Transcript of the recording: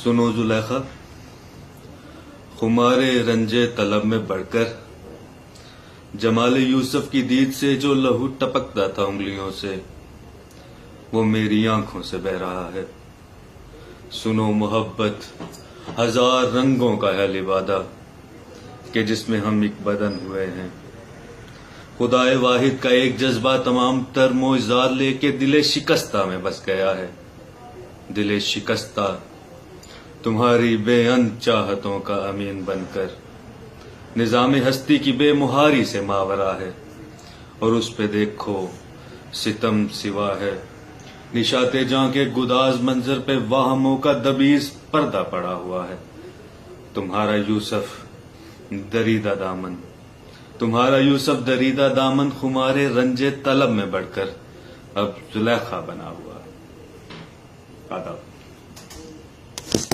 سنو زلیخا، خمارے رنجے طلب میں بڑھ کر جمال یوسف کی دید سے جو لہو ٹپکتا تھا انگلیوں سے، وہ میری آنکھوں سے بہہ رہا ہے۔ سنو محبت ہزار رنگوں کا ہے لبادہ کہ جس میں ہم ایک بدن ہوئے ہیں۔ خدائے واحد کا ایک جذبہ تمام تر معجزات لے کے دل شکستہ میں بس گیا ہے۔ دل شکستہ تمہاری بے اند چاہتوں کا امین بن کر نظام ہستی کی بے مہاری سے ماورا ہے، اور اس پہ دیکھو ستم سوا ہے۔ نشاط جاں کے گداز منظر پہ واہموں کا دبیز پردہ پڑا ہوا ہے۔ تمہارا یوسف دریدہ دامن، تمہارا یوسف دریدہ دامن خمارے رنجے طلب میں بڑھ کر اب زلیخا بنا ہوا ہے۔ آداب۔